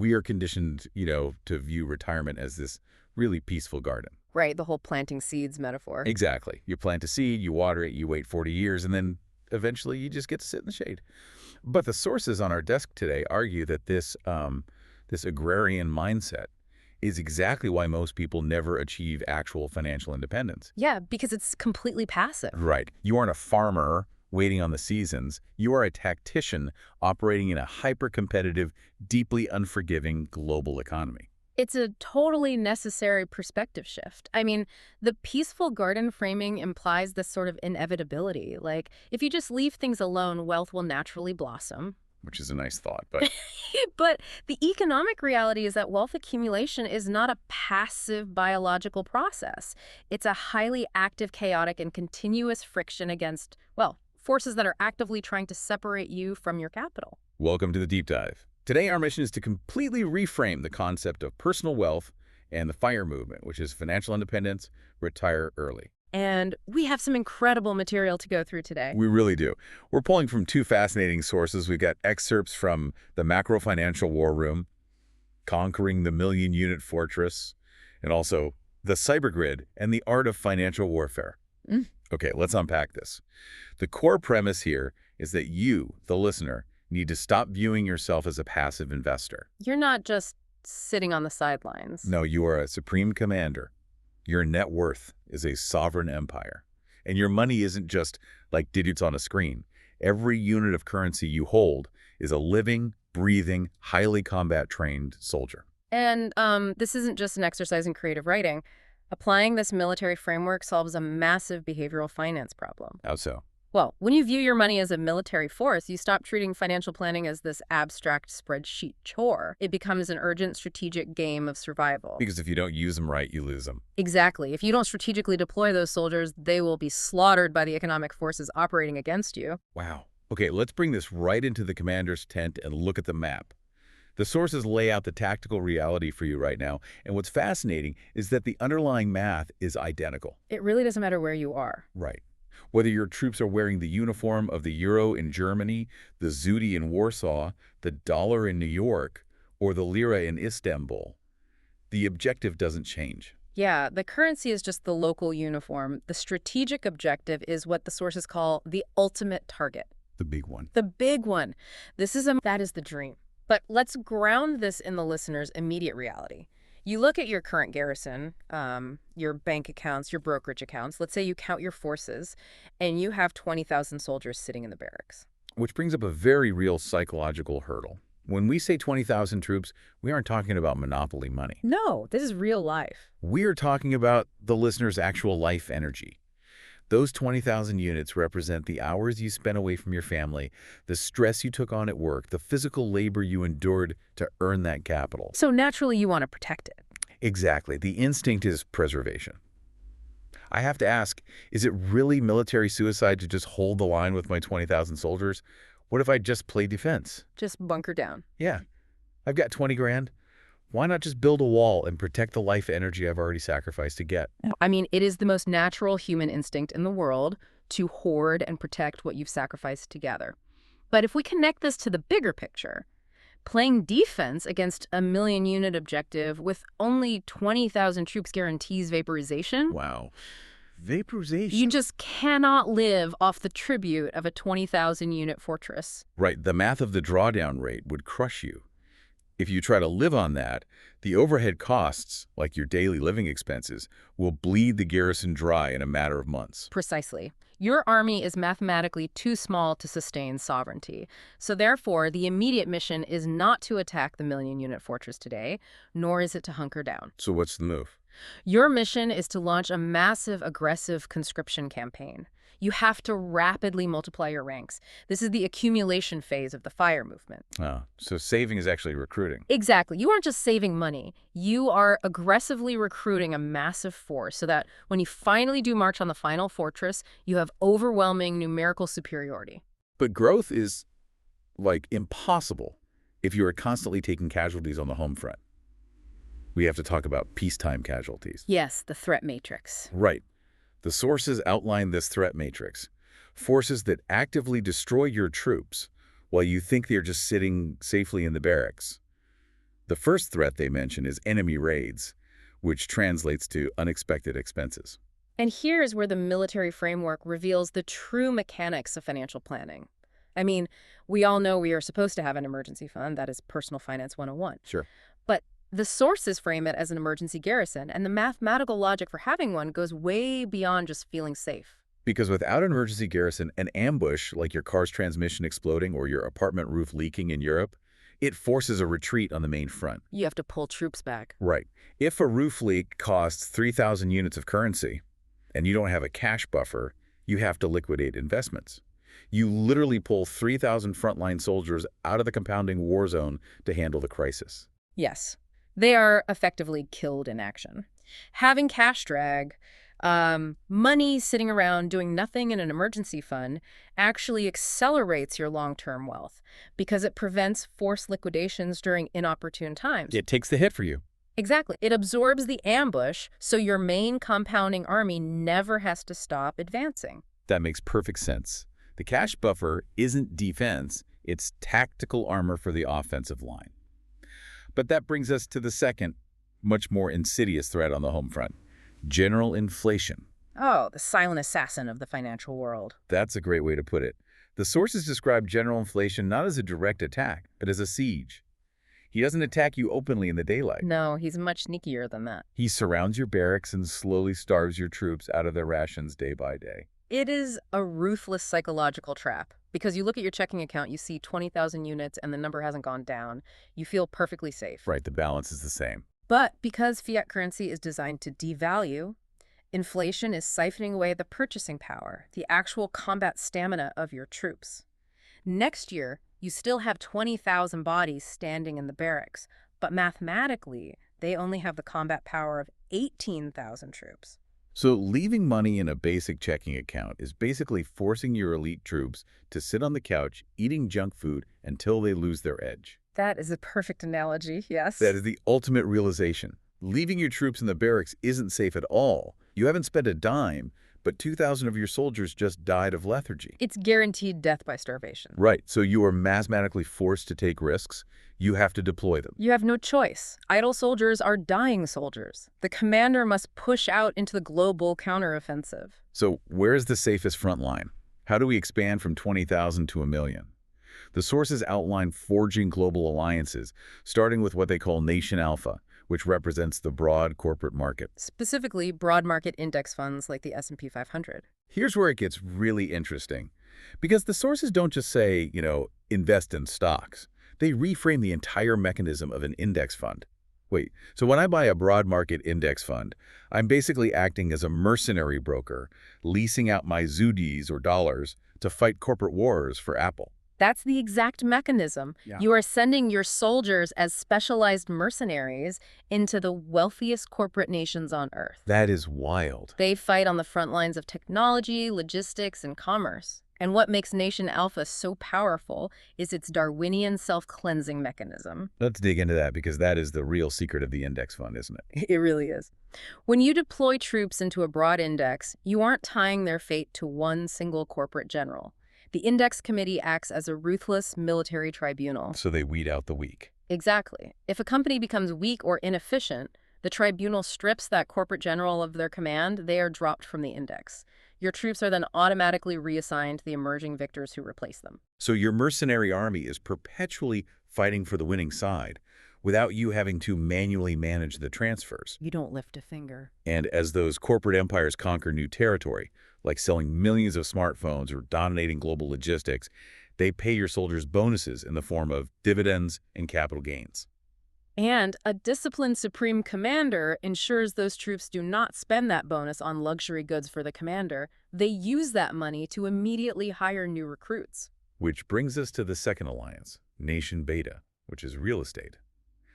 we are conditioned, to view retirement as this really peaceful garden. Right, the whole planting seeds metaphor. Exactly. You plant a seed, you water it, you wait 40 years, and then eventually you just get to sit in the shade. But the sources on our desk today argue that this agrarian mindset is exactly why most people never achieve actual financial independence. Yeah, because it's completely passive. Right. You aren't a farmer waiting on the seasons. You are a tactician operating in a hyper-competitive, deeply unforgiving global economy. It's a totally necessary perspective shift. I mean, the peaceful garden framing implies this sort of inevitability. Like, if you just leave things alone, wealth will naturally blossom. Which is a nice thought, but But the economic reality is that wealth accumulation is not a passive biological process. It's a highly active, chaotic, and continuous friction against, well, forces that are actively trying to separate you from your capital. welcome to the deep dive. Today, our mission is to completely reframe the concept of personal wealth and the FIRE movement, which is financial independence, retire early. And we have some incredible material to go through today. We really do. We're pulling from two fascinating sources. We've got excerpts from the Macro Financial War Room, Conquering the Million-Unit Fortress, and also The Cybergrid and the Art of Financial Warfare. Okay, let's unpack this. The core premise here is that you, the listener, need to stop viewing yourself as a passive investor. You're not just sitting on the sidelines. No, you are a supreme commander. Your net worth is a sovereign empire. And your money isn't just like digits on a screen. Every unit of currency you hold is a living, breathing, highly combat-trained soldier. And this isn't just an exercise in creative writing. Applying this military framework solves a massive behavioral finance problem. How so? Well, when you view your money as a military force, you stop treating financial planning as this abstract spreadsheet chore. It becomes an urgent strategic game of survival. Because if you don't use them right, you lose them. Exactly. If you don't strategically deploy those soldiers, they will be slaughtered by the economic forces operating against you. Wow. Okay, let's bring this right into the commander's tent and look at the map. The sources lay out the tactical reality for you right now, and what's fascinating is that the underlying math is identical. It really doesn't matter where you are. Right. Whether your troops are wearing the uniform of the euro in Germany, the zloty in Warsaw, the dollar in New York, or the lira in Istanbul, the objective doesn't change. Yeah, the currency is just the local uniform. The strategic objective is what the sources call the ultimate target. The big one. The big one. That is the dream. But let's ground this in the listener's immediate reality. You look at your current garrison, your bank accounts, your brokerage accounts. Let's say you count your forces, and you have 20,000 soldiers sitting in the barracks. Which brings up a very real psychological hurdle. When we say 20,000 troops, we aren't talking about monopoly money. No, this is real life. We're talking about the listener's actual life energy. Those 20,000 units represent the hours you spent away from your family, the stress you took on at work, the physical labor you endured to earn that capital. So naturally, you want to protect it. Exactly. The instinct is preservation. I have to ask, is it really military suicide to just hold the line with my 20,000 soldiers? What if I just play defense? Just bunker down. Yeah. I've got 20 grand. Why not just build a wall and protect the life energy I've already sacrificed to get? I mean, it is the most natural human instinct in the world to hoard and protect what you've sacrificed together. But if we connect this to the bigger picture, playing defense against a million-unit objective with only 20,000 troops guarantees vaporization. Wow. Vaporization. You just cannot live off the tribute of a 20,000-unit fortress. Right. The math of the drawdown rate would crush you. If you try to live on that, the overhead costs, like your daily living expenses, will bleed the garrison dry in a matter of months. Precisely. Your army is mathematically too small to sustain sovereignty. So therefore, the immediate mission is not to attack the million-unit fortress today, nor is it to hunker down. So what's the move? Your mission is to launch a massive, aggressive conscription campaign. You have to rapidly multiply your ranks. This is the accumulation phase of the FIRE movement. Oh, so saving is actually recruiting. Exactly. You aren't just saving money. You are aggressively recruiting a massive force so that when you finally do march on the final fortress, you have overwhelming numerical superiority. But growth is, like, impossible if you are constantly taking casualties on the home front. We have to talk about peacetime casualties. Yes, the threat matrix. Right. The sources outline this threat matrix. Forces that actively destroy your troops while you think they're just sitting safely in the barracks. The first threat they mention is enemy raids, which translates to unexpected expenses. And here's where the military framework reveals the true mechanics of financial planning. I mean, we all know we are supposed to have an emergency fund. That is Personal Finance 101. Sure. But the sources frame it as an emergency garrison, and the mathematical logic for having one goes way beyond just feeling safe. Because without an emergency garrison, an ambush, like your car's transmission exploding or your apartment roof leaking in Europe, it forces a retreat on the main front. You have to pull troops back. Right. If a roof leak costs 3,000 units of currency and you don't have a cash buffer, you have to liquidate investments. You literally pull 3,000 frontline soldiers out of the compounding war zone to handle the crisis. Yes. They are effectively killed in action. Having cash drag, money sitting around doing nothing in an emergency fund actually accelerates your long-term wealth because it prevents forced liquidations during inopportune times. It takes the hit for you. Exactly. It absorbs the ambush, so your main compounding army never has to stop advancing. That makes perfect sense. The cash buffer isn't defense, it's tactical armor for the offensive line. But that brings us to the second, much more insidious threat on the home front: general inflation. Oh, the silent assassin of the financial world. That's a great way to put it. The sources describe general inflation not as a direct attack, but as a siege. He doesn't attack you openly in the daylight. No, he's much sneakier than that. He surrounds your barracks and slowly starves your troops out of their rations day by day. It is a ruthless psychological trap because you look at your checking account, you see 20,000 units and the number hasn't gone down. You feel perfectly safe. Right, the balance is the same. But because fiat currency is designed to devalue, inflation is siphoning away the purchasing power, the actual combat stamina of your troops. Next year, you still have 20,000 bodies standing in the barracks, but mathematically, they only have the combat power of 18,000 troops. So leaving money in a basic checking account is basically forcing your elite troops to sit on the couch eating junk food until they lose their edge. That is a perfect analogy, yes. That is the ultimate realization. Leaving your troops in the barracks isn't safe at all. You haven't spent a dime, but 2,000 of your soldiers just died of lethargy. It's guaranteed death by starvation. Right, so you are mathematically forced to take risks. You have to deploy them. You have no choice. Idle soldiers are dying soldiers. The commander must push out into the global counteroffensive. So where's the safest front line? How do we expand from 20,000 to 1 million? The sources outline forging global alliances, starting with what they call Nation Alpha, which represents the broad corporate market. Specifically, broad market index funds like the S&P 500. Here's where it gets really interesting. Because the sources don't just say, invest in stocks. They reframe the entire mechanism of an index fund. Wait, so when I buy a broad market index fund, I'm basically acting as a mercenary broker, leasing out my zudis or dollars to fight corporate wars for Apple. That's the exact mechanism. Yeah. You are sending your soldiers as specialized mercenaries into the wealthiest corporate nations on Earth. That is wild. They fight on the front lines of technology, logistics, and commerce. And what makes Nation Alpha so powerful is its Darwinian self-cleansing mechanism. Let's dig into that because that is the real secret of the index fund, isn't it? It really is. When you deploy troops into a broad index, you aren't tying their fate to one single corporate general. The index committee acts as a ruthless military tribunal. So they weed out the weak. Exactly. If a company becomes weak or inefficient, the tribunal strips that corporate general of their command. They are dropped from the index. Your troops are then automatically reassigned to the emerging victors who replace them. So your mercenary army is perpetually fighting for the winning side without you having to manually manage the transfers. You don't lift a finger. And as those corporate empires conquer new territory, like selling millions of smartphones or dominating global logistics, they pay your soldiers bonuses in the form of dividends and capital gains. And a disciplined supreme commander ensures those troops do not spend that bonus on luxury goods for the commander. They use that money to immediately hire new recruits. Which brings us to the second alliance, Nation Beta, which is real estate.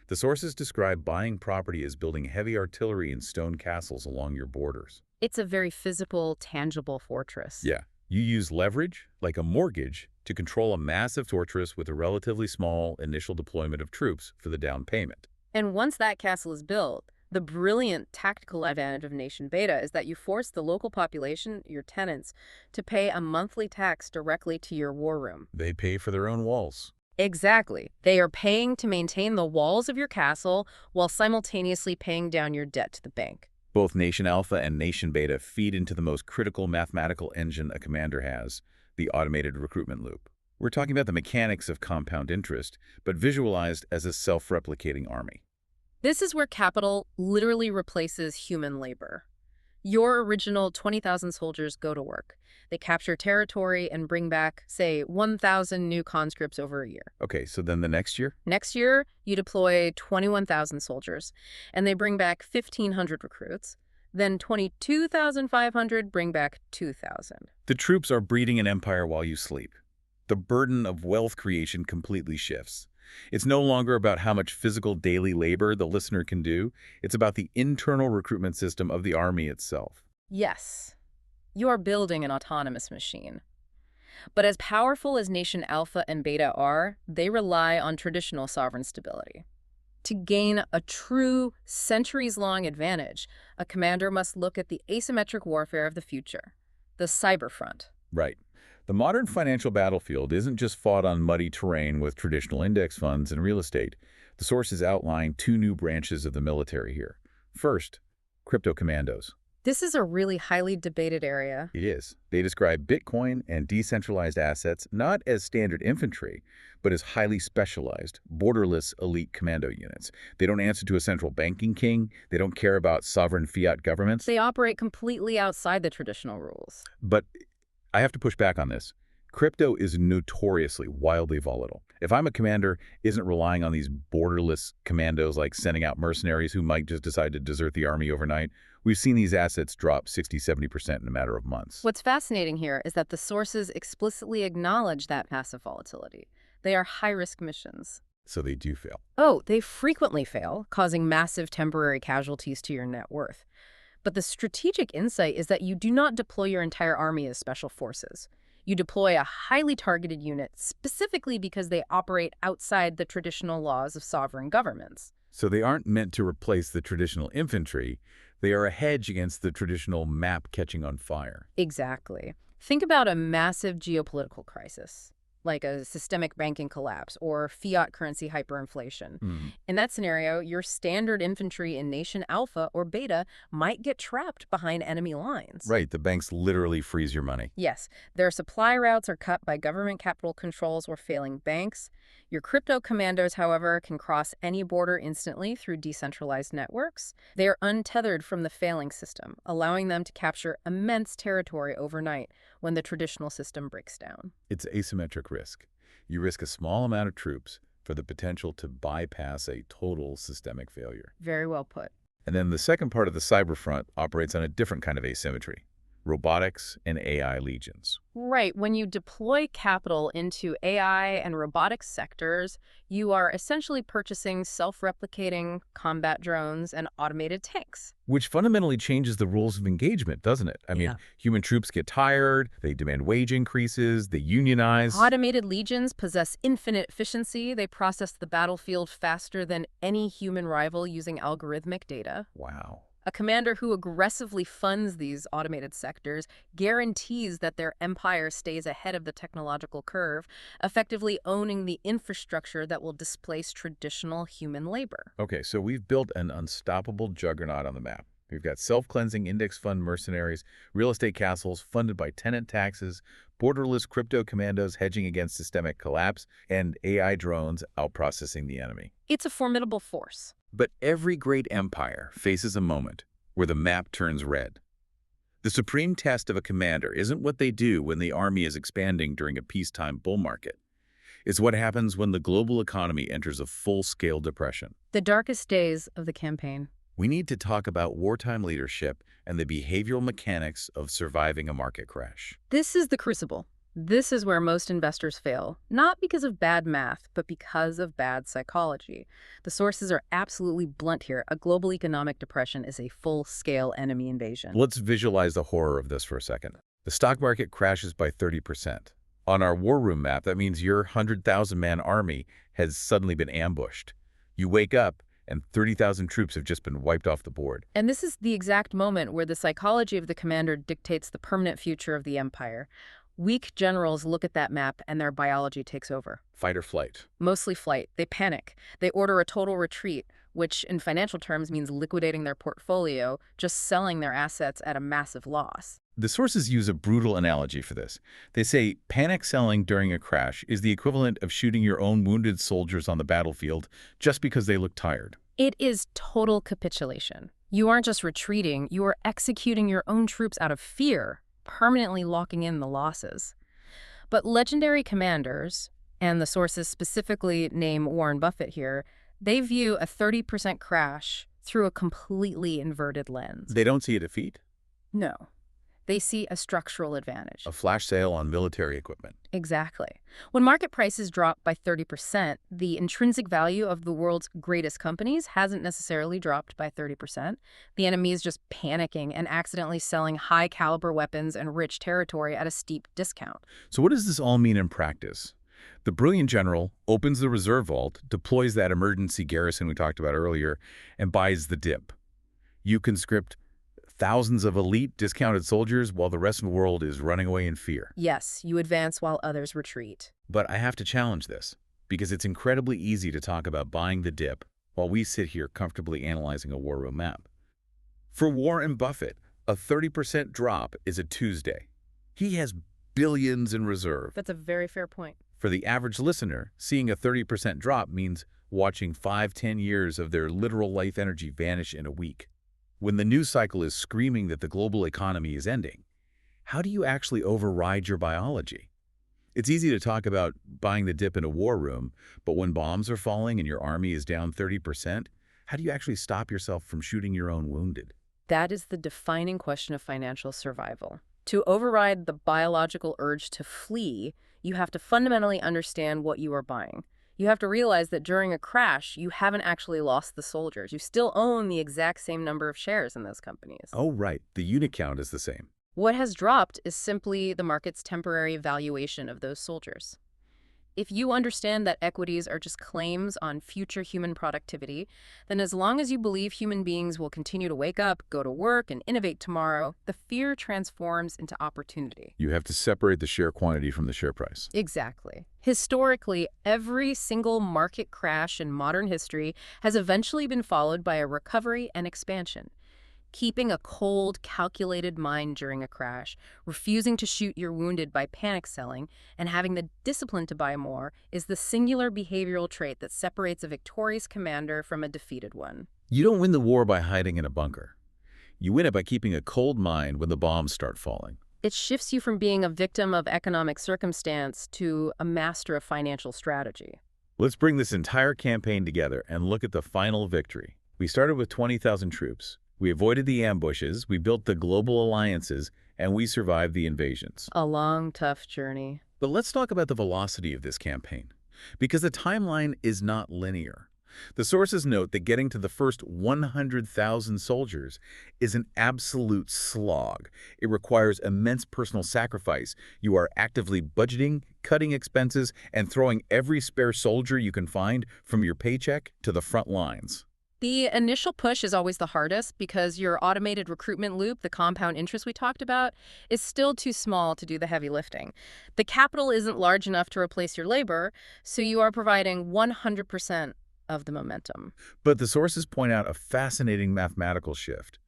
The sources describe buying property as building heavy artillery and stone castles along your borders. It's a very physical, tangible fortress. Yeah. You use leverage, like a mortgage, to control a massive fortress with a relatively small initial deployment of troops for the down payment. And once that castle is built, the brilliant tactical advantage of Nation Beta is that you force the local population, your tenants, to pay a monthly tax directly to your war room. They pay for their own walls. Exactly. They are paying to maintain the walls of your castle while simultaneously paying down your debt to the bank. Both Nation Alpha and Nation Beta feed into the most critical mathematical engine a commander has, the automated recruitment loop. We're talking about the mechanics of compound interest, but visualized as a self-replicating army. This is where capital literally replaces human labor. Your original 20,000 soldiers go to work. They capture territory and bring back, say, 1,000 new conscripts over a year. Okay, so then the next year? Next year, you deploy 21,000 soldiers, and they bring back 1,500 recruits. Then 22,500 bring back 2,000. The troops are breeding an empire while you sleep. The burden of wealth creation completely shifts. It's no longer about how much physical daily labor the listener can do. It's about the internal recruitment system of the army itself. Yes, you are building an autonomous machine. But as powerful as Nation Alpha and Beta are, they rely on traditional sovereign stability. To gain a true centuries-long advantage, a commander must look at the asymmetric warfare of the future, the cyber front. Right. The modern financial battlefield isn't just fought on muddy terrain with traditional index funds and real estate. The sources outline two new branches of the military here. First, crypto commandos. This is a really highly debated area. It is. They describe Bitcoin and decentralized assets not as standard infantry, but as highly specialized, borderless elite commando units. They don't answer to a central banking king. They don't care about sovereign fiat governments. They operate completely outside the traditional rules. But I have to push back on this. Crypto is notoriously wildly volatile. If I'm a commander, isn't relying on these borderless commandos like sending out mercenaries who might just decide to desert the army overnight. We've seen these assets drop 60–70% in a matter of months. What's fascinating here is that the sources explicitly acknowledge that passive volatility. They are high-risk missions. So they do fail. Oh, they frequently fail, causing massive temporary casualties to your net worth. But the strategic insight is that you do not deploy your entire army as special forces. You deploy a highly targeted unit specifically because they operate outside the traditional laws of sovereign governments. So they aren't meant to replace the traditional infantry. They are a hedge against the traditional map catching on fire. Exactly. Think about a massive geopolitical crisis, like a systemic banking collapse or fiat currency hyperinflation. In that scenario, your standard infantry in Nation Alpha or Beta might get trapped behind enemy lines. Right, the banks literally freeze your money. Yes, their supply routes are cut by government capital controls or failing banks. Your crypto commandos, however, can cross any border instantly through decentralized networks. They are untethered from the failing system, allowing them to capture immense territory overnight when the traditional system breaks down. It's asymmetric risk. You risk a small amount of troops for the potential to bypass a total systemic failure. Very well put. And then the second part of the cyber front operates on a different kind of asymmetry: robotics and AI legions. Right. When you deploy capital into AI and robotics sectors, you are essentially purchasing self-replicating combat drones and automated tanks. Which fundamentally changes the rules of engagement, doesn't it? I mean, human troops get tired, they demand wage increases, they unionize. Automated legions possess infinite efficiency. They process the battlefield faster than any human rival using algorithmic data. Wow. A commander who aggressively funds these automated sectors guarantees that their empire stays ahead of the technological curve, effectively owning the infrastructure that will displace traditional human labor. Okay, so we've built an unstoppable juggernaut on the map. We've got self-cleansing index fund mercenaries, real estate castles funded by tenant taxes, borderless crypto commandos hedging against systemic collapse, and AI drones outprocessing the enemy. It's a formidable force. But every great empire faces a moment where the map turns red. The supreme test of a commander isn't what they do when the army is expanding during a peacetime bull market. It's what happens when the global economy enters a full-scale depression. The darkest days of the campaign. We need to talk about wartime leadership and the behavioral mechanics of surviving a market crash. This is the crucible. This is where most investors fail, not because of bad math, but because of bad psychology. The sources are absolutely blunt here. A global economic depression is a full-scale enemy invasion. Let's visualize the horror of this for a second. The stock market crashes by 30%. On our war room map, that means your 100,000-man army has suddenly been ambushed. You wake up, and 30,000 troops have just been wiped off the board. And this is the exact moment where the psychology of the commander dictates the permanent future of the empire. Weak generals look at that map and their biology takes over. Fight or flight. Mostly flight. They panic. They order a total retreat, which in financial terms means liquidating their portfolio, just selling their assets at a massive loss. The sources use a brutal analogy for this. They say panic selling during a crash is the equivalent of shooting your own wounded soldiers on the battlefield just because they look tired. It is total capitulation. You aren't just retreating, you are executing your own troops out of fear, permanently locking in the losses. But legendary commanders, and the sources specifically name Warren Buffett here, they view a 30% crash through a completely inverted lens. They don't see a defeat, No. They see a structural advantage. a flash sale on military equipment. Exactly. When market prices drop by 30%, the intrinsic value of the world's greatest companies hasn't necessarily dropped by 30%. The enemy is just panicking and accidentally selling high-caliber weapons and rich territory at a steep discount. So what does this all mean in practice? The brilliant general opens the reserve vault, deploys that emergency garrison we talked about earlier, and buys the dip. You conscript thousands of elite discounted soldiers while the rest of the world is running away in fear. Yes, you advance while others retreat. But I have to challenge this, because it's incredibly easy to talk about buying the dip while we sit here comfortably analyzing a war room map. For Warren Buffett, a 30% drop is a Tuesday. He has billions in reserve. That's a very fair point. For the average listener, seeing a 30% drop means watching 5–10 years of their literal life energy vanish in a week. When the news cycle is screaming that the global economy is ending, how do you actually override your biology? It's easy to talk about buying the dip in a war room, but when bombs are falling and your army is down 30%, how do you actually stop yourself from shooting your own wounded? That is the defining question of financial survival. To override the biological urge to flee, you have to fundamentally understand what you are buying. You have to realize that during a crash, you haven't actually lost the soldiers. You still own the exact same number of shares in those companies. Oh, right. The unit count is the same. What has dropped is simply the market's temporary valuation of those soldiers. If you understand that equities are just claims on future human productivity, then as long as you believe human beings will continue to wake up, go to work, and innovate tomorrow, the fear transforms into opportunity. You have to separate the share quantity from the share price. Exactly. Historically, every single market crash in modern history has eventually been followed by a recovery and expansion. Keeping a cold, calculated mind during a crash, refusing to shoot your wounded by panic selling, and having the discipline to buy more is the singular behavioral trait that separates a victorious commander from a defeated one. You don't win the war by hiding in a bunker. You win it by keeping a cold mind when the bombs start falling. It shifts you from being a victim of economic circumstance to a master of financial strategy. Let's bring this entire campaign together and look at the final victory. We started with 20,000 troops. We avoided the ambushes, we built the global alliances, and we survived the invasions. A long, tough journey. But let's talk about the velocity of this campaign, because the timeline is not linear. The sources note that getting to the first 100,000 soldiers is an absolute slog. It requires immense personal sacrifice. You are actively budgeting, cutting expenses, and throwing every spare soldier you can find from your paycheck to the front lines. The initial push is always the hardest because your automated recruitment loop, the compound interest we talked about, is still too small to do the heavy lifting. The capital isn't large enough to replace your labor, so you are providing 100% of the momentum. But the sources point out a fascinating mathematical shift.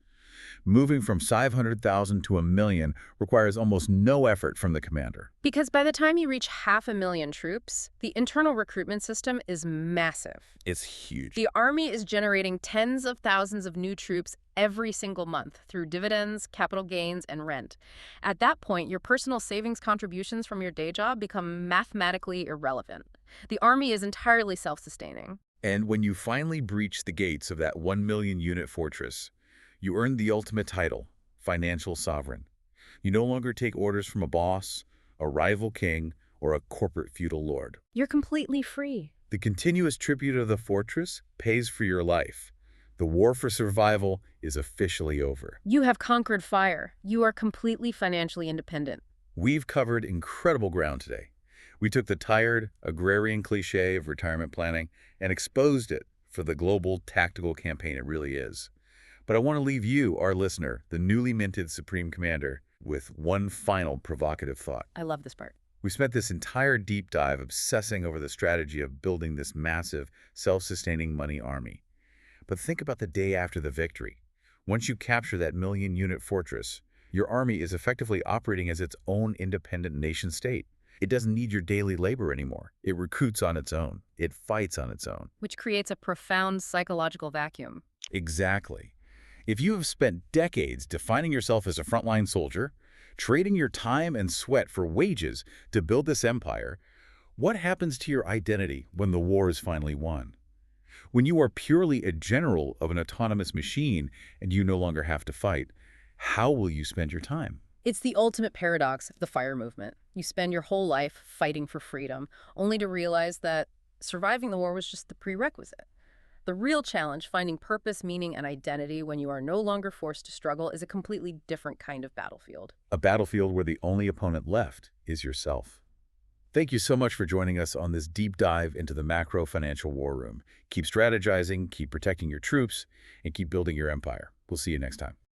Moving from 500,000 to 1 million requires almost no effort from the commander. Because by the time you reach 500,000 troops, the internal recruitment system is massive. It's huge. The army is generating tens of thousands of new troops every single month through dividends, capital gains, and rent. At that point, your personal savings contributions from your day job become mathematically irrelevant. The army is entirely self-sustaining. And when you finally breach the gates of that 1 million unit fortress, you earn the ultimate title, financial sovereign. You no longer take orders from a boss, a rival king, or a corporate feudal lord. You're completely free. The continuous tribute of the fortress pays for your life. The war for survival is officially over. You have conquered fire. You are completely financially independent. We've covered incredible ground today. We took the tired, agrarian cliché of retirement planning and exposed it for the global tactical campaign it really is. But I want to leave you, our listener, the newly minted Supreme Commander, with one final provocative thought. I love this part. We spent this entire deep dive obsessing over the strategy of building this massive, self-sustaining money army. But think about the day after the victory. Once you capture that million-unit fortress, your army is effectively operating as its own independent nation-state. It doesn't need your daily labor anymore. It recruits on its own. It fights on its own. Which creates a profound psychological vacuum. Exactly. If you have spent decades defining yourself as a frontline soldier, trading your time and sweat for wages to build this empire, what happens to your identity when the war is finally won? When you are purely a general of an autonomous machine and you no longer have to fight, how will you spend your time? It's the ultimate paradox of the FIRE movement. You spend your whole life fighting for freedom, only to realize that surviving the war was just the prerequisite. The real challenge, finding purpose, meaning, and identity when you are no longer forced to struggle, is a completely different kind of battlefield. A battlefield where the only opponent left is yourself. Thank you so much for joining us on this deep dive into the macro financial war room. Keep strategizing, keep protecting your troops, and keep building your empire. We'll see you next time.